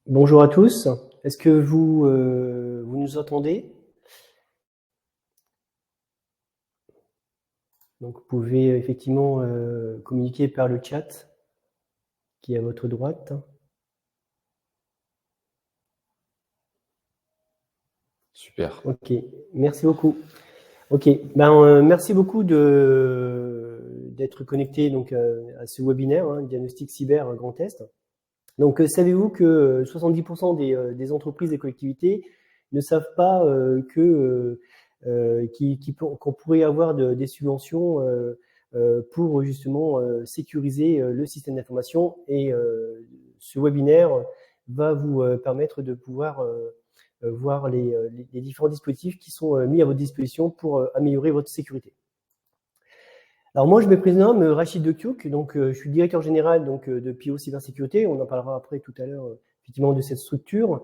Bonjour à tous. Est-ce que vous nous entendez? Donc, vous pouvez effectivement communiquer par le chat qui est à votre droite. Super. Ok, merci beaucoup. Ok, merci beaucoup d'être connecté donc à ce webinaire, Diagnostic Cyber, un grand test. Donc, savez-vous que 70% des entreprises et collectivités ne savent pas qu'on pourrait avoir des subventions pour justement sécuriser le système d'information, et ce webinaire va vous permettre de pouvoir voir les différents dispositifs qui sont mis à votre disposition pour améliorer votre sécurité. Alors moi, je me prénomme Rachid Dekiouk, donc je suis directeur général de PIO Cybersécurité. On en parlera après tout à l'heure effectivement de cette structure.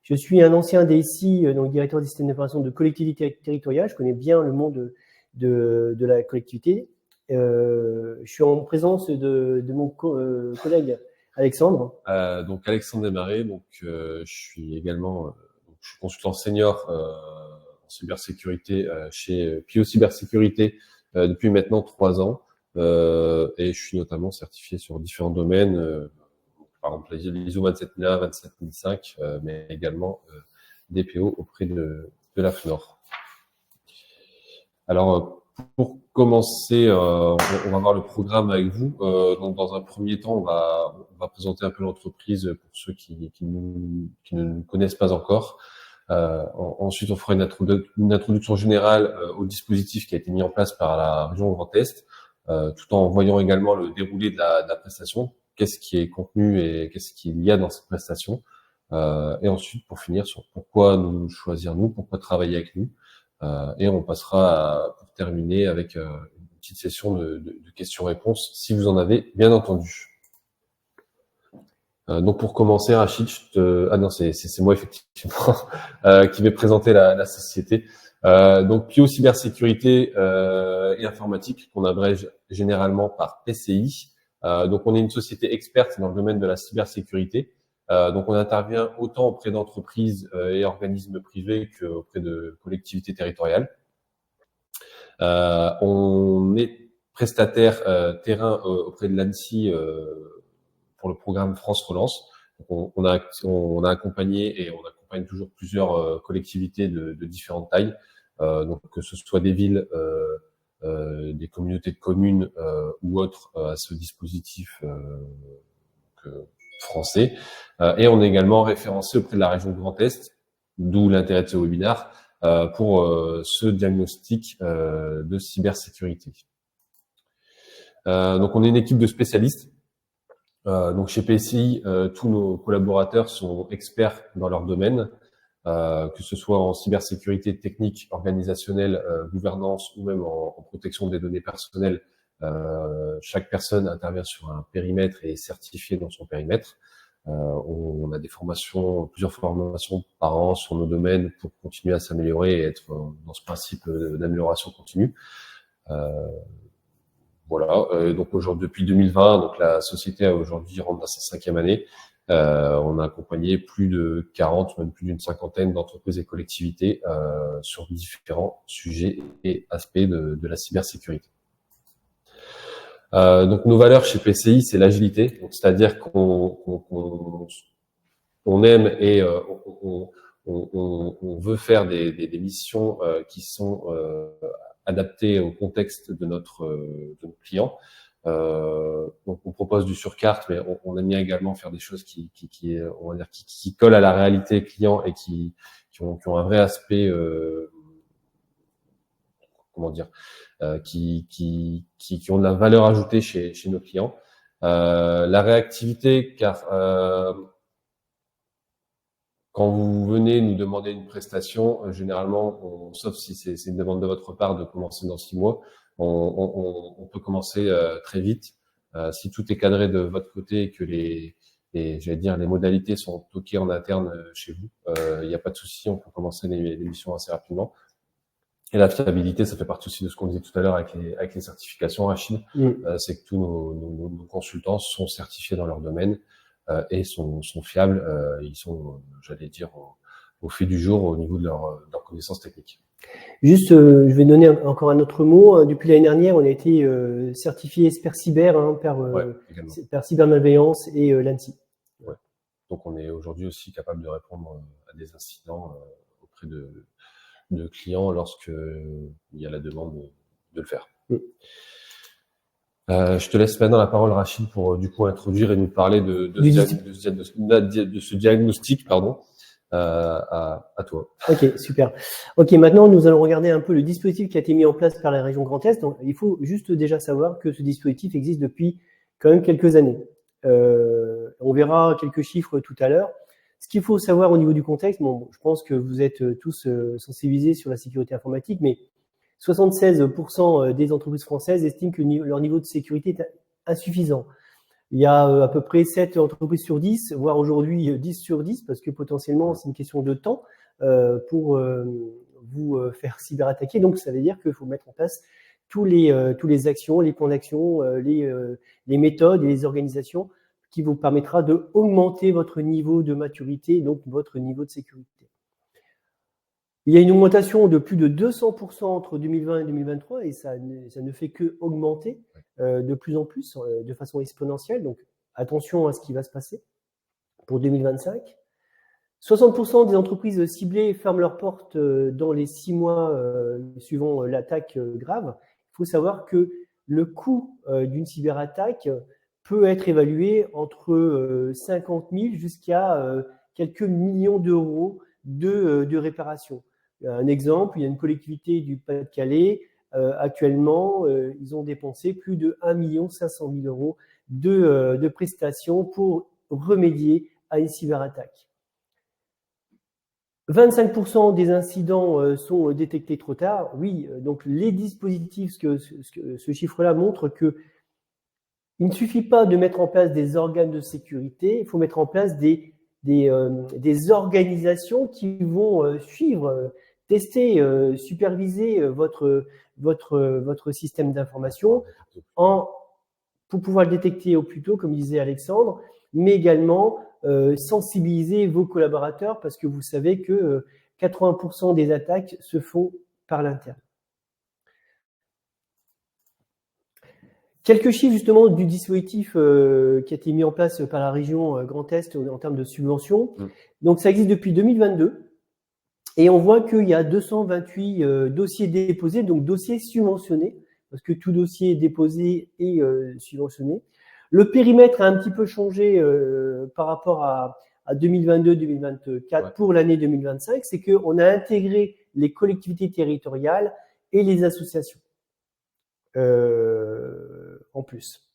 Je suis un ancien DSI, donc directeur des systèmes d'information de collectivité territoriale. Je connais bien le monde de la collectivité. Je suis en présence de mon collègue Alexandre. Donc Alexandre Desmarais, je suis également je suis consultant senior en cybersécurité chez Pio Cybersécurité depuis maintenant 3 ans, et je suis notamment certifié sur différents domaines, par exemple l'ISO 27001, 27005, mais également DPO auprès de la FNOR. Alors, pour commencer, on va voir le programme avec vous. Donc, dans un premier temps, on va présenter un peu l'entreprise pour ceux qui ne nous connaissent pas encore. Ensuite, on fera une introduction générale au dispositif qui a été mis en place par la région Grand Est, tout en voyant également le déroulé de la prestation, qu'est-ce qui est contenu et qu'est-ce qu'il y a dans cette prestation. Et ensuite, pour finir, sur pourquoi nous choisir nous, pourquoi travailler avec nous. Et on passera pour terminer avec une petite session de questions-réponses, si vous en avez, bien entendu. Donc pour commencer, Rachid, ah non, c'est moi effectivement qui vais présenter la société. Donc Pio Cybersécurité et Informatique, qu'on abrège généralement par PCI. Donc on est une société experte dans le domaine de la cybersécurité. Donc on intervient autant auprès d'entreprises et organismes privés qu'auprès de collectivités territoriales. On est prestataire terrain auprès de l'ANSSI pour le programme France Relance. Donc on a accompagné et on accompagne toujours plusieurs collectivités de différentes tailles, donc que ce soit des villes, des communautés de communes ou autres à ce dispositif français. Et on est également référencé auprès de la région Grand Est, d'où l'intérêt de ce webinaire, pour ce diagnostic de cybersécurité. Donc on est une équipe de spécialistes. Donc chez PCI, tous nos collaborateurs sont experts dans leur domaine, que ce soit en cybersécurité technique, organisationnelle, gouvernance ou même en protection des données personnelles. Chaque personne intervient sur un périmètre et est certifiée dans son périmètre. On a plusieurs formations par an sur nos domaines pour continuer à s'améliorer et être dans ce principe d'amélioration continue. Voilà. Donc aujourd'hui, depuis 2020, donc la société aujourd'hui rentre dans sa 5e année. On a accompagné plus de 40, même plus d'une cinquantaine d'entreprises et collectivités sur différents sujets et aspects de la cybersécurité. Donc nos valeurs chez PCI, c'est l'agilité, c'est-à-dire qu'on aime et on veut faire des missions qui sont adaptées au contexte de nos clients. Donc on propose du sur carte, mais on aime bien également faire des choses qui on va dire qui collent à la réalité client et qui ont un vrai aspect comment dire qui ont de la valeur ajoutée chez nos clients. La réactivité, car quand vous venez nous demander une prestation, généralement, sauf si c'est une demande de votre part de commencer dans 6 mois, on peut commencer très vite. Si tout est cadré de votre côté et que j'allais dire, les modalités sont toquées en interne chez vous, il n'y a pas de souci, on peut commencer les missions assez rapidement. Et la fiabilité, ça fait partie aussi de ce qu'on disait tout à l'heure avec les certifications, Rachid. C'est que tous nos consultants sont certifiés dans leur domaine. et sont fiables. Ils sont, j'allais dire, au fait du jour au niveau de leur connaissances techniques. Juste, je vais donner encore un autre mot. Depuis l'année dernière, on a été certifié Expert Cyber par Cybermalveillance et l'ANSSI. Ouais. Donc, on est aujourd'hui aussi capable de répondre à des incidents auprès de clients lorsqu'il y a la demande de le faire. Je te laisse maintenant la parole, Rachid, pour du coup introduire et nous parler de ce diagnostic, pardon, à toi. Ok, super. Ok, maintenant nous allons regarder un peu le dispositif qui a été mis en place par la région Grand Est. Donc, il faut juste déjà savoir que ce dispositif existe depuis quand même quelques années. On verra quelques chiffres tout à l'heure. Ce qu'il faut savoir au niveau du contexte, bon, je pense que vous êtes tous sensibilisés sur la sécurité informatique, mais 76% des entreprises françaises estiment que leur niveau de sécurité est insuffisant. Il y a à peu près 7 entreprises sur 10, voire aujourd'hui 10 sur 10, parce que potentiellement c'est une question de temps pour vous faire cyberattaquer. Donc ça veut dire qu'il faut mettre en place tous les actions, les plans d'action, les méthodes et les organisations qui vous permettra de augmenter votre niveau de maturité, donc votre niveau de sécurité. Il y a une augmentation de plus de 200% entre 2020 et 2023 et ça ne fait que augmenter de plus en plus de façon exponentielle. Donc attention à ce qui va se passer pour 2025. 60% des entreprises ciblées ferment leurs portes dans les 6 mois suivant l'attaque grave. Il faut savoir que le coût d'une cyberattaque peut être évalué entre 50 000 jusqu'à quelques millions d'euros de réparation. Un exemple, il y a une collectivité du Pas-de-Calais, actuellement, ils ont dépensé plus de 1 500 000 euros de prestations pour remédier à une cyberattaque. 25% des incidents sont détectés trop tard. Oui, donc les dispositifs, ce chiffre-là montre que il ne suffit pas de mettre en place des organes de sécurité, il faut mettre en place des organisations qui vont suivre, tester, superviser votre système d'information pour pouvoir le détecter au plus tôt, comme disait Alexandre, mais également sensibiliser vos collaborateurs parce que vous savez que 80% des attaques se font par l'interne. Quelques chiffres justement du dispositif qui a été mis en place par la région Grand Est en termes de subventions. Donc ça existe depuis 2022 et on voit qu'il y a 228 dossiers déposés, donc dossiers subventionnés, parce que tout dossier déposé est subventionné. Le périmètre a un petit peu changé par rapport à 2022-2024 pour l'année 2025, c'est qu'on a intégré les collectivités territoriales et les associations. En plus.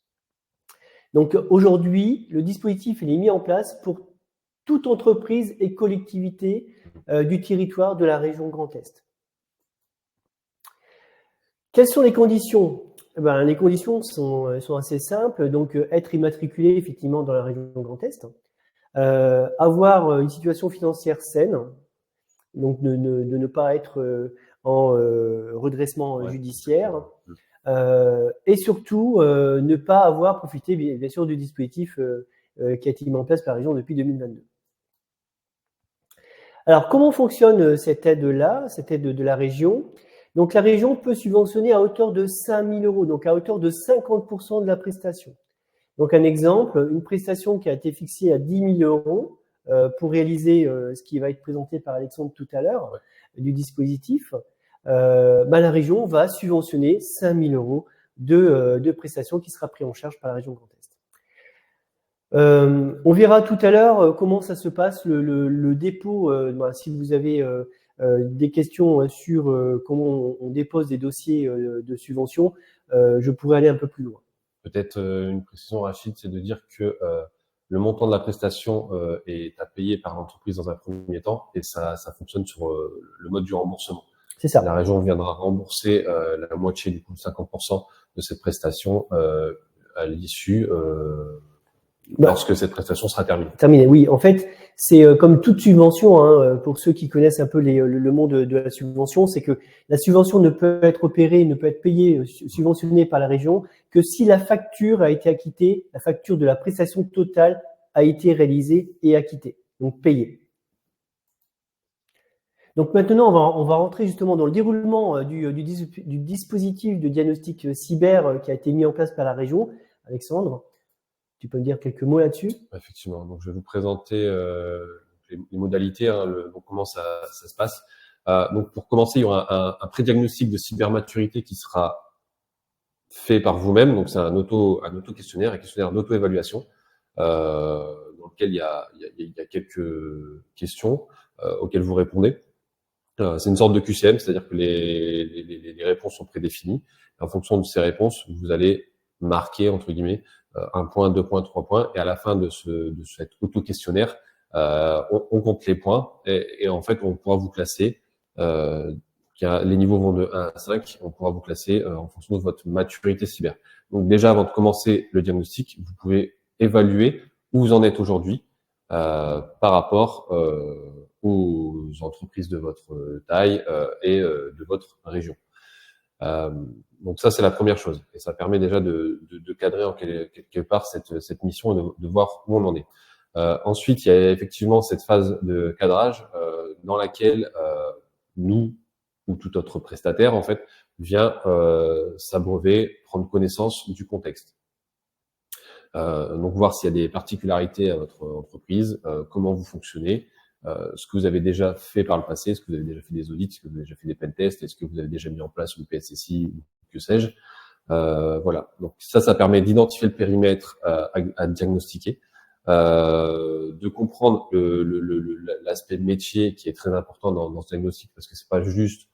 Donc aujourd'hui, le dispositif il est mis en place pour toute entreprise et collectivité du territoire de la région Grand Est. Quelles sont les conditions ? Les conditions sont assez simples. Donc être immatriculé effectivement dans la région Grand Est, avoir une situation financière saine, donc de ne pas être en redressement judiciaire. Et surtout, ne pas avoir profité, bien sûr, du dispositif qui a été mis en place par la région depuis 2022. Alors, comment fonctionne cette aide-là, cette aide de la région ? Donc, la région peut subventionner à hauteur de 5 000 euros, donc à hauteur de 50% de la prestation. Donc, un exemple, une prestation qui a été fixée à 10 000 euros pour réaliser ce qui va être présenté par Alexandre tout à l'heure du dispositif. La région va subventionner 5 000 euros de prestations qui sera pris en charge par la région Grand Est. On verra tout à l'heure comment ça se passe, le dépôt. Si vous avez des questions sur comment on dépose des dossiers de subvention, je pourrais aller un peu plus loin. Peut-être une précision, Rachid, c'est de dire que le montant de la prestation est à payer par l'entreprise dans un premier temps et ça fonctionne sur le mode du remboursement. C'est ça. La région viendra rembourser la moitié, du coup, 50% de cette prestation à l'issue lorsque cette prestation sera terminée. Terminée, oui. En fait, c'est comme toute subvention, pour ceux qui connaissent un peu le monde de la subvention, c'est que la subvention ne peut être opérée, ne peut être payée, subventionnée par la région que si la facture a été acquittée, la facture de la prestation totale a été réalisé et acquitté, donc payé. Donc maintenant, on va rentrer justement dans le déroulement du dispositif de diagnostic cyber qui a été mis en place par la région. Alexandre, tu peux me dire quelques mots là-dessus? Effectivement. Donc, je vais vous présenter les modalités, donc comment ça se passe. Donc, pour commencer, il y aura un pré-diagnostic de cybermaturité qui sera fait par vous-même. Donc, c'est un auto-questionnaire, un questionnaire d'auto-évaluation dans lequel il y a quelques questions auxquelles vous répondez. C'est une sorte de QCM, c'est-à-dire que les réponses sont prédéfinies. En fonction de ces réponses, vous allez marquer, entre guillemets, 1 point, 2 points, 3 points. Et à la fin de cet auto-questionnaire, on compte les points et en fait, on pourra vous classer. Les niveaux vont de 1 à 5. On pourra vous classer en fonction de votre maturité cyber. Donc déjà, avant de commencer le diagnostic, vous pouvez évaluer où vous en êtes aujourd'hui par rapport aux entreprises de votre taille et de votre région. Donc ça, c'est la première chose. Et ça permet déjà de cadrer en quelque part cette mission et de voir où on en est. Ensuite, il y a effectivement cette phase de cadrage dans laquelle nous ou tout autre prestataire, en fait, vient s'abreuver, prendre connaissance du contexte. Donc voir s'il y a des particularités à votre entreprise, comment vous fonctionnez, ce que vous avez déjà fait par le passé, est-ce que vous avez déjà fait des audits, est-ce que vous avez déjà fait des pentests, est-ce que vous avez déjà mis en place une PSSI, que sais-je. Voilà. Donc ça permet d'identifier le périmètre à diagnostiquer, de comprendre l'aspect métier qui est très important dans ce diagnostic, parce que c'est pas juste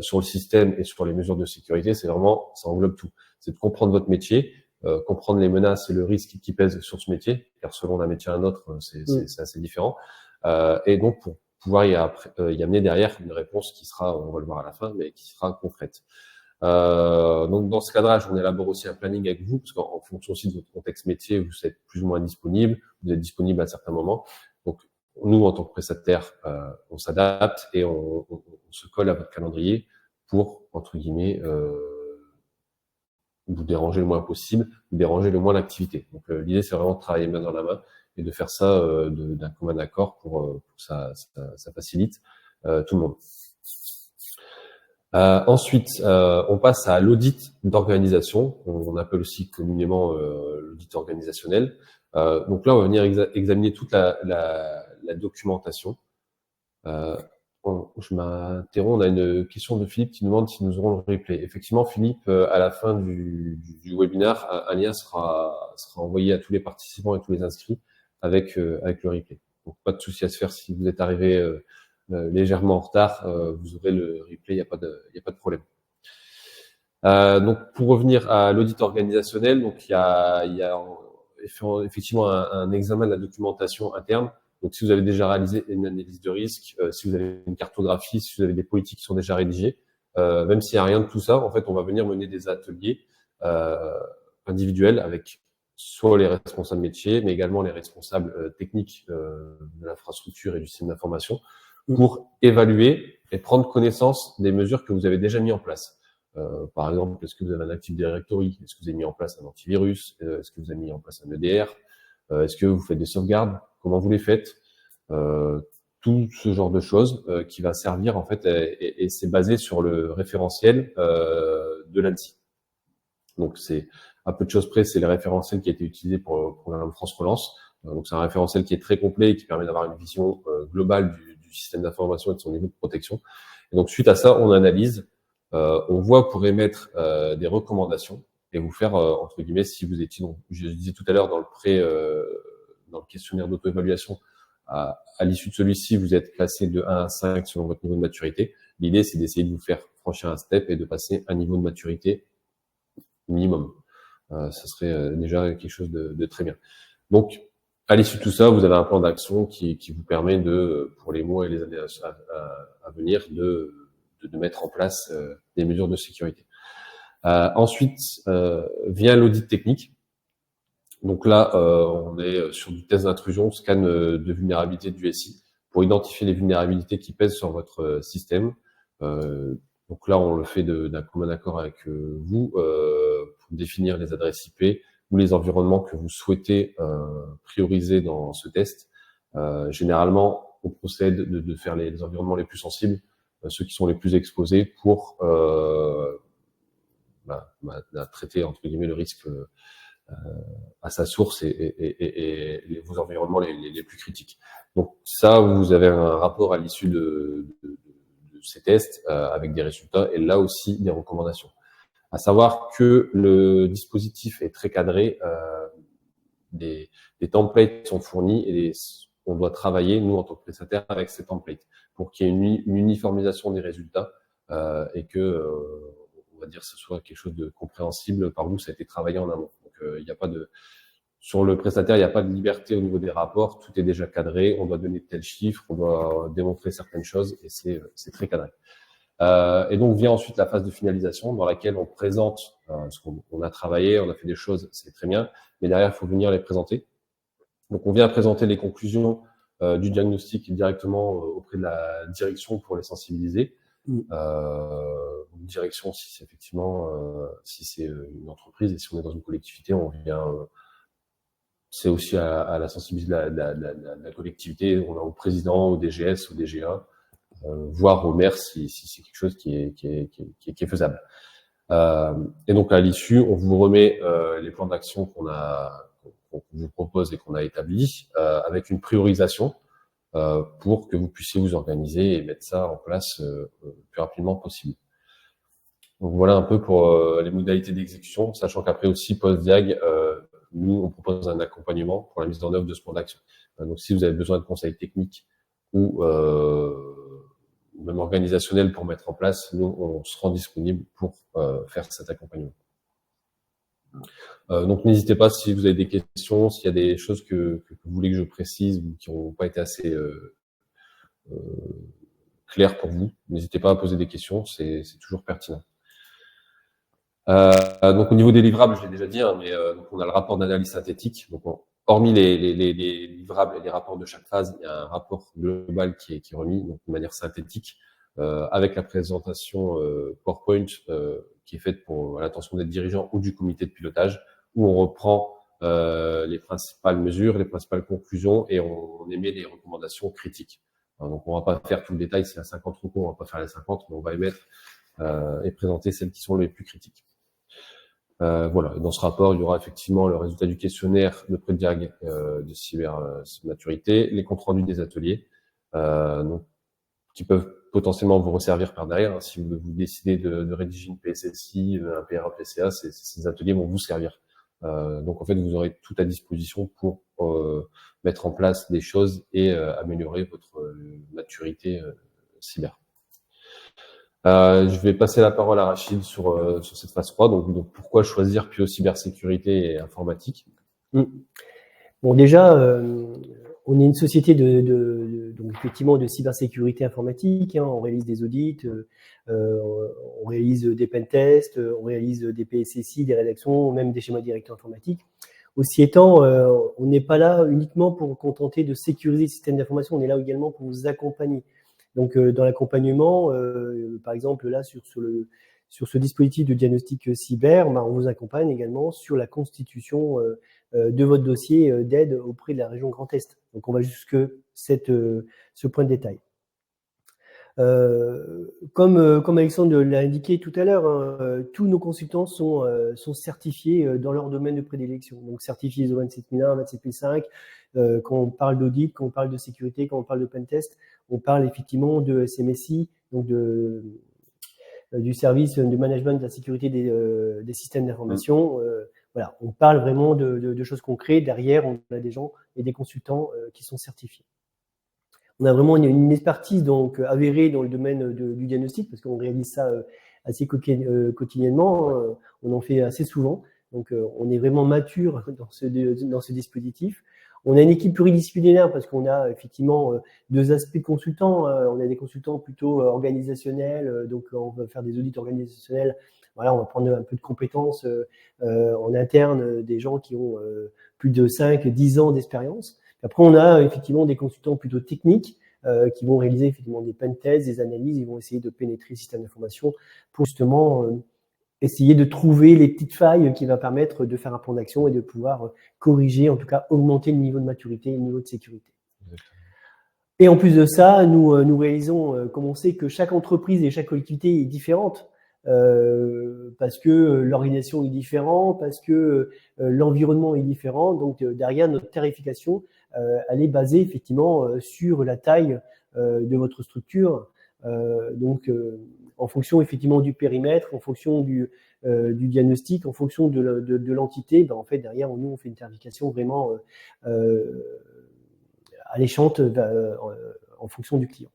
sur le système et sur les mesures de sécurité, c'est vraiment, ça englobe tout. C'est de comprendre votre métier, comprendre les menaces et le risque qui pèsent sur ce métier, car selon d'un métier à un autre, c'est assez différent. Et donc pour pouvoir y amener derrière une réponse qui sera, on va le voir à la fin, mais qui sera concrète. Donc dans ce cadrage, on élabore aussi un planning avec vous, parce qu'en fonction aussi de votre contexte métier, vous êtes plus ou moins disponible, vous êtes disponible à certains moments. Donc nous, en tant que prestataire, on s'adapte et on se colle à votre calendrier pour, entre guillemets, vous déranger le moins possible, vous déranger le moins l'activité. Donc l'idée, c'est vraiment de travailler main dans la main et de faire ça d'un commun accord pour que ça facilite tout le monde. Ensuite, on passe à l'audit d'organisation. On appelle aussi communément l'audit organisationnel. Donc là, on va venir examiner toute la documentation. Je m'interromps, on a une question de Philippe qui nous demande si nous aurons le replay. Effectivement, Philippe, à la fin du webinaire, un lien sera envoyé à tous les participants et tous les inscrits avec le replay. Donc pas de souci à se faire si vous êtes arrivé légèrement en retard, vous aurez le replay, il n'y a pas de problème. Donc pour revenir à l'audit organisationnel, donc il y a effectivement un examen de la documentation interne. Donc si vous avez déjà réalisé une analyse de risque, si vous avez une cartographie, si vous avez des politiques qui sont déjà rédigées, même s'il n'y a rien de tout ça, en fait, on va venir mener des ateliers individuels avec soit les responsables métiers, mais également les responsables techniques de l'infrastructure et du système d'information, pour évaluer et prendre connaissance des mesures que vous avez déjà mis en place. Par exemple, est-ce que vous avez un Active Directory? Est-ce que vous avez mis en place un antivirus? Est-ce que vous avez mis en place un EDR? Est-ce que vous faites des sauvegardes? Comment vous les faites? Tout ce genre de choses qui va servir en fait, et c'est basé sur le référentiel de l'ANSSI. Donc c'est à peu de choses près, c'est le référentiel qui a été utilisé pour le programme France Relance. Donc c'est un référentiel qui est très complet et qui permet d'avoir une vision globale du système d'information et de son niveau de protection. Et donc suite à ça, on analyse, on voit pour émettre des recommandations et vous faire entre guillemets, si vous étiez, donc, je disais tout à l'heure dans le questionnaire d'auto-évaluation, à l'issue de celui-ci, vous êtes classé de 1 à 5 selon votre niveau de maturité. L'idée, c'est d'essayer de vous faire franchir un step et de passer un niveau de maturité minimum. Ça serait déjà quelque chose de très bien. Donc, à l'issue de tout ça, vous avez un plan d'action qui vous permet pour les mois et les années à venir, de mettre en place des mesures de sécurité. Ensuite, vient l'audit technique. Donc là, on est sur du test d'intrusion, scan de vulnérabilité du SI, pour identifier les vulnérabilités qui pèsent sur votre système. Donc là, on le fait d'un commun accord avec vous pour définir les adresses IP, ou les environnements que vous souhaitez prioriser dans ce test. Généralement, on procède de faire les environnements les plus sensibles, ceux qui sont les plus exposés pour traiter entre guillemets le risque à sa source et vos environnements les plus critiques. Donc ça, vous avez un rapport à l'issue de ces tests avec des résultats et là aussi des recommandations. À savoir que le dispositif est très cadré, des templates sont fournis et on doit travailler, nous en tant que prestataire, avec ces templates pour qu'il y ait une uniformisation des résultats et que on va dire, ce soit quelque chose de compréhensible par vous, ça a été travaillé en amont. Donc, il n'y a pas de, sur le prestataire, il n'y a pas de liberté au niveau des rapports, tout est déjà cadré, on doit donner tel chiffre, on doit démontrer certaines choses et c'est très cadré. Et donc vient ensuite la phase de finalisation dans laquelle on présente ce qu'on a travaillé, on a fait des choses, c'est très bien, mais derrière, il faut venir les présenter. Donc, on vient présenter les conclusions du diagnostic directement auprès de la direction pour les sensibiliser. Direction si c'est effectivement si c'est une entreprise et si on est dans une collectivité, on vient c'est aussi à la sensibilité de la collectivité, on a au président, au DGS, au DGA, voire au maire si c'est quelque chose qui est faisable. Et donc à l'issue, on vous remet les plans d'action qu'on vous propose et qu'on a établis avec une priorisation pour que vous puissiez vous organiser et mettre ça en place le plus rapidement possible. Donc voilà un peu pour les modalités d'exécution, sachant qu'après aussi post-diag, nous on propose un accompagnement pour la mise en œuvre de ce plan d'action. Donc si vous avez besoin de conseils techniques ou même organisationnels pour mettre en place, nous on se rend disponible pour faire cet accompagnement. Donc n'hésitez pas si vous avez des questions, s'il y a des choses que vous voulez que je précise ou qui n'ont pas été assez claires pour vous, n'hésitez pas à poser des questions, c'est toujours pertinent. Donc au niveau des livrables, je l'ai déjà dit, hein, mais donc on a le rapport d'analyse synthétique. Donc hormis les livrables et les rapports de chaque phase, il y a un rapport global qui est remis donc de manière synthétique avec la présentation PowerPoint qui est faite pour l'attention des dirigeants ou du comité de pilotage, où on reprend les principales mesures, les principales conclusions et on émet des recommandations critiques. Alors, donc on va pas faire tout le détail, s'il y a 50 recours, on va pas faire les 50, mais on va émettre et présenter celles qui sont les plus critiques. Voilà. Dans ce rapport, il y aura effectivement le résultat du questionnaire de pré-diag de cybermaturité, les comptes rendus des ateliers, donc, qui peuvent potentiellement vous resservir par derrière. Hein, si vous décidez de rédiger une PSSI, un PRA, PCA, ces ateliers vont vous servir. Donc en fait, vous aurez tout à disposition pour mettre en place des choses et améliorer votre maturité cyber. Je vais passer la parole à Rachid sur cette phase 3. Donc pourquoi choisir Pio cybersécurité et informatique? Bon, déjà, on est une société donc effectivement de cybersécurité informatique. Hein, on réalise des audits, on réalise des pentests, on réalise des PSSI, des rédactions, même des schémas directeurs informatiques. Aussi étant, on n'est pas là uniquement pour contenter de sécuriser le système d'information, on est là également pour vous accompagner. Donc, dans l'accompagnement, par exemple, là, sur ce dispositif de diagnostic cyber, on vous accompagne également sur la constitution de votre dossier d'aide auprès de la région Grand Est. Donc, on va jusque ce point de détail. Comme Alexandre l'a indiqué tout à l'heure, hein, tous nos consultants sont certifiés dans leur domaine de prédilection. Donc, certifiés ISO 27001, 27005. Quand on parle d'audit, quand on parle de sécurité, quand on parle de pentest, on parle effectivement de SMSI, donc du service de management de la sécurité des systèmes d'information. Voilà, on parle vraiment de choses concrètes. Derrière, on a des gens et des consultants qui sont certifiés. On a vraiment une expertise donc avérée dans le domaine du diagnostic parce qu'on réalise ça assez quotidiennement. On en fait assez souvent. Donc, on est vraiment mature dans ce dispositif. On a une équipe pluridisciplinaire parce qu'on a effectivement deux aspects de consultants. On a des consultants plutôt organisationnels, donc on va faire des audits organisationnels. Voilà, on va prendre un peu de compétences en interne, des gens qui ont plus de 5-10 ans d'expérience. Après, on a effectivement des consultants plutôt techniques qui vont réaliser effectivement des pentests, des analyses. Ils vont essayer de pénétrer le système d'information pour justement essayer de trouver les petites failles qui va permettre de faire un plan d'action et de pouvoir corriger, en tout cas augmenter le niveau de maturité et le niveau de sécurité. Et en plus de ça, nous réalisons, comme on sait que chaque entreprise et chaque collectivité est différente, parce que l'organisation est différente, parce que l'environnement est différent. Donc derrière, notre tarification, elle est basée effectivement sur la taille de votre structure. Donc en fonction effectivement du périmètre, en fonction du diagnostic, en fonction de l'entité, ben, en fait derrière nous on fait une tarification vraiment alléchante en fonction du client.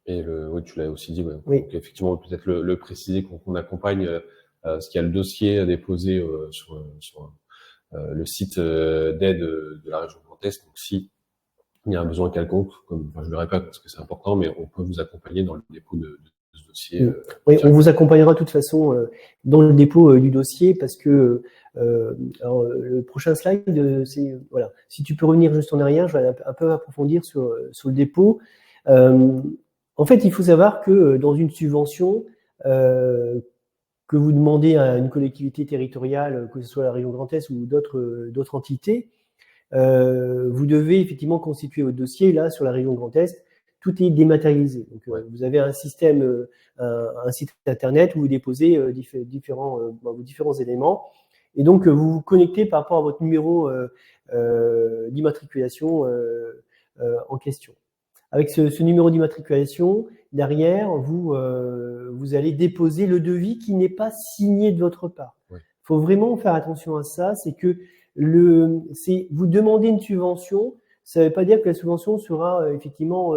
Et oui, tu l'as aussi dit, ouais. Oui. Donc, effectivement, peut-être le préciser qu'on accompagne, parce qu'il y a le dossier à déposer sur le site d'aide de la région Grand Est. Donc, si il y a un besoin quelconque, comme je le répète parce que c'est important, mais on peut vous accompagner dans le dépôt de ce dossier. Oui, on vous accompagnera de toute façon dans le dépôt du dossier parce que alors, le prochain slide, c'est voilà. Si tu peux revenir juste en arrière, je vais un peu approfondir sur le dépôt. En fait, il faut savoir que dans une subvention que vous demandez à une collectivité territoriale, que ce soit la région Grand Est ou d'autres entités, vous devez effectivement constituer votre dossier. Là, sur la région Grand Est, tout est dématérialisé. Donc, vous avez un système, un site internet où vous déposez vos différents éléments. Et donc, vous vous connectez par rapport à votre numéro d'immatriculation en question. Avec ce numéro d'immatriculation, derrière, vous allez déposer le devis qui n'est pas signé de votre part. Il faut vraiment faire attention à ça. C'est que vous demandez une subvention, ça ne veut pas dire que la subvention sera effectivement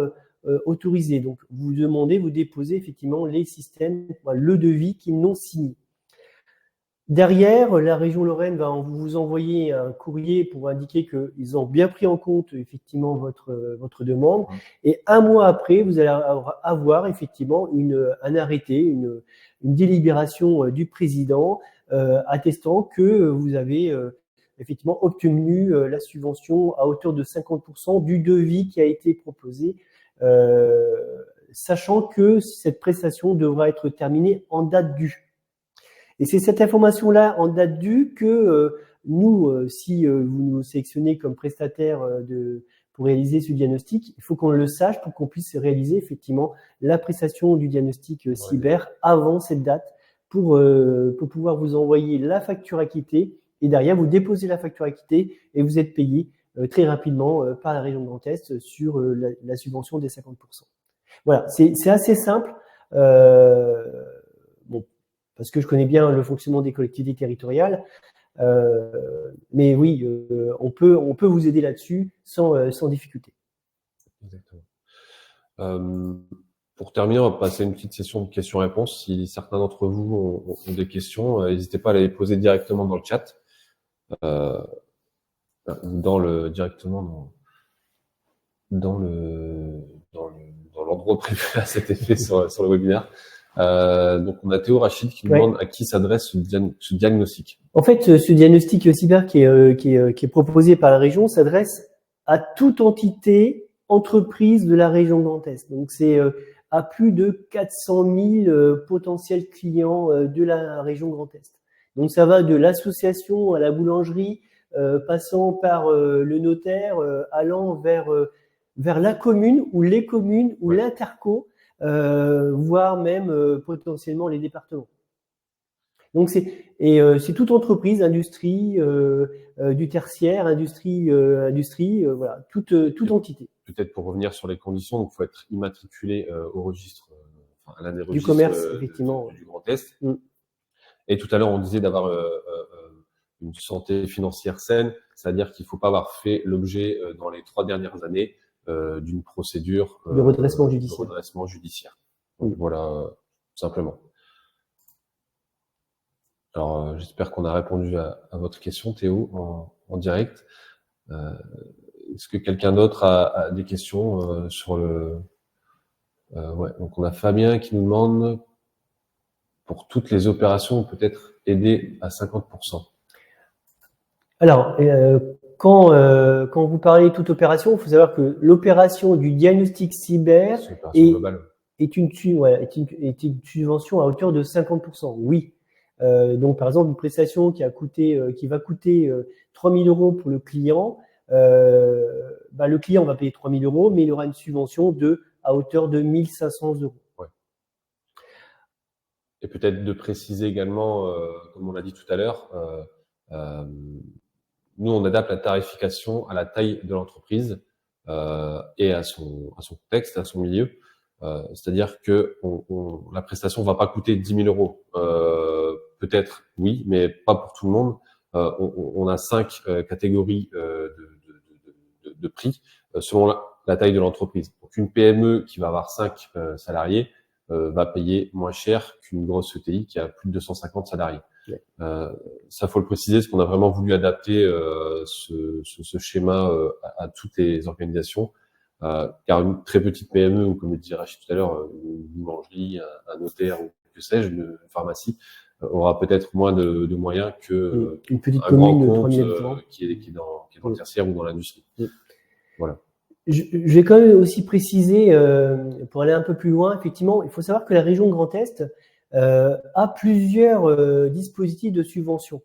autorisée. Donc, vous déposez effectivement les systèmes, le devis qu'ils n'ont signé. Derrière, la région Lorraine va vous envoyer un courrier pour indiquer qu'ils ont bien pris en compte effectivement votre demande. Et un mois après, vous allez avoir effectivement un arrêté, une délibération du président attestant que vous avez effectivement obtenu la subvention à hauteur de 50% du devis qui a été proposé, sachant que cette prestation devra être terminée en date due. Et c'est cette information-là en date due que nous, si vous nous sélectionnez comme prestataire pour réaliser ce diagnostic, il faut qu'on le sache pour qu'on puisse réaliser effectivement la prestation du diagnostic cyber avant cette date pour pouvoir vous envoyer la facture acquittée et derrière vous déposez la facture acquittée et vous êtes payé très rapidement par la région Grand Est sur la subvention des 50%. Voilà, c'est assez simple. Bon, parce que je connais bien le fonctionnement des collectivités territoriales. Mais oui, on peut vous aider là-dessus sans difficulté. Exactement. Pour terminer, on va passer à une petite session de questions-réponses. Si certains d'entre vous ont des questions, n'hésitez pas à les poser directement dans le chat, directement dans l'endroit prévu à cet effet sur le webinaire. Donc, on a Théo Rachid qui nous demande à qui s'adresse ce diagnostic. En fait, ce diagnostic cyber qui est proposé par la région s'adresse à toute entité, entreprise de la région Grand Est. Donc, c'est à plus de 400 000 potentiels clients de la région Grand Est. Donc, ça va de l'association à la boulangerie, passant par le notaire, allant vers la commune ou les communes ou l'interco, voire même potentiellement les départements. Donc c'est toute entreprise, industrie, du tertiaire, industrie, voilà, toute entité. Peut-être pour revenir sur les conditions, donc il faut être immatriculé au registre, à l'un des registres du commerce, effectivement, du Grand Est. Et tout à l'heure, on disait d'avoir une santé financière saine, c'est-à-dire qu'il ne faut pas avoir fait l'objet dans les 3 dernières années d'une procédure de redressement judiciaire. Donc, voilà, simplement. Alors, j'espère qu'on a répondu à votre question, Théo, en direct. Est-ce que quelqu'un d'autre a des questions sur le... donc on a Fabien qui nous demande, pour toutes les opérations, peut-être aider à 50%. Alors, quand vous parlez de toute opération, il faut savoir que l'opération du diagnostic cyber est globale. est une subvention à hauteur de 50%. Oui. Donc, par exemple, une prestation qui va coûter 3 000 € pour le client, le client va payer 3 000 €, mais il aura une subvention à hauteur de 1 500 €. Ouais. Et peut-être de préciser également, comme on l'a dit tout à l'heure, nous, on adapte la tarification à la taille de l'entreprise et à son contexte, à son milieu. C'est-à-dire que la prestation va pas coûter 10 000 €. Peut-être, oui, mais pas pour tout le monde. On a 5 catégories de prix selon la taille de l'entreprise. Donc, une PME qui va avoir 5 salariés va payer moins cher qu'une grosse ETI qui a plus de 250 salariés. Ouais. Ça, faut le préciser, parce qu'on a vraiment voulu adapter ce schéma à toutes les organisations. Car une très petite PME, ou comme le disait Rachid tout à l'heure, une boulangerie, un notaire, ou que sais-je, une pharmacie, aura peut-être moins de moyens que une petite un commune grand de 3 000 compte habitants. qui est dans le tertiaire ou dans l'industrie. Voilà. Je vais quand même aussi préciser, pour aller un peu plus loin, effectivement, il faut savoir que la région Grand Est a plusieurs dispositifs de subvention.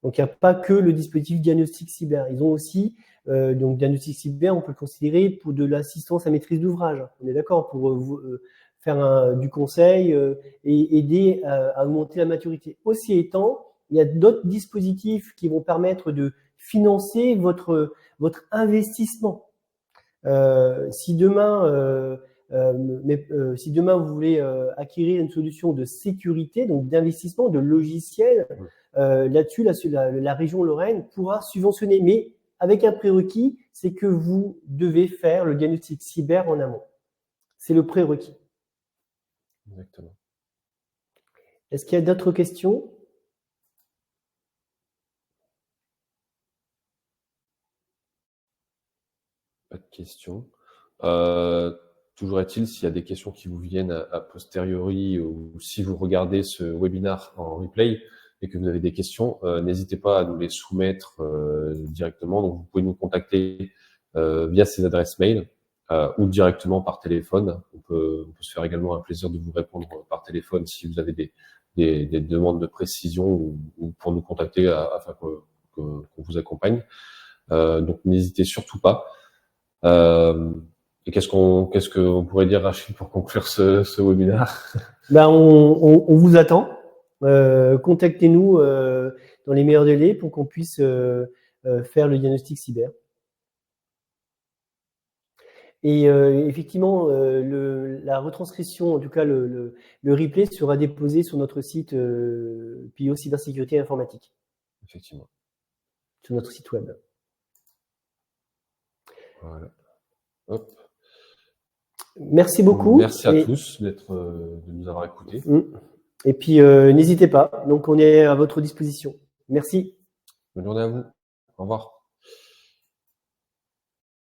Donc, il n'y a pas que le dispositif diagnostic cyber. Ils ont aussi, donc diagnostic cyber, on peut le considérer pour de l'assistance à maîtrise d'ouvrage. On est d'accord, pour faire du conseil et aider à augmenter la maturité. Aussi étant, il y a d'autres dispositifs qui vont permettre de financer votre investissement. Si demain vous voulez acquérir une solution de sécurité, donc d'investissement, de logiciel, là-dessus, la région Lorraine pourra subventionner, mais avec un prérequis, c'est que vous devez faire le diagnostic cyber en amont. C'est le prérequis. Exactement. Est-ce qu'il y a d'autres questions ? Pas de questions. Toujours est-il, s'il y a des questions qui vous viennent a posteriori, ou si vous regardez ce webinaire en replay et que vous avez des questions, n'hésitez pas à nous les soumettre directement. Donc, vous pouvez nous contacter via ces adresses mail ou directement par téléphone. On peut se faire également un plaisir de vous répondre par téléphone si vous avez des demandes de précision, ou pour nous contacter afin qu'on vous accompagne. Donc, n'hésitez surtout pas. Et qu'est-ce qu'on pourrait dire, Rachid, pour conclure ce webinaire? On vous attend. Contactez-nous dans les meilleurs délais pour qu'on puisse faire le diagnostic cyber. Et effectivement, la retranscription, en tout cas le replay, sera déposé sur notre site PIO Cybersécurité Informatique. Effectivement. Sur notre site web. Voilà. Hop. Merci beaucoup. Merci à tous de nous avoir écoutés. Et puis, n'hésitez pas. Donc, on est à votre disposition. Merci. Bonne journée à vous. Au revoir.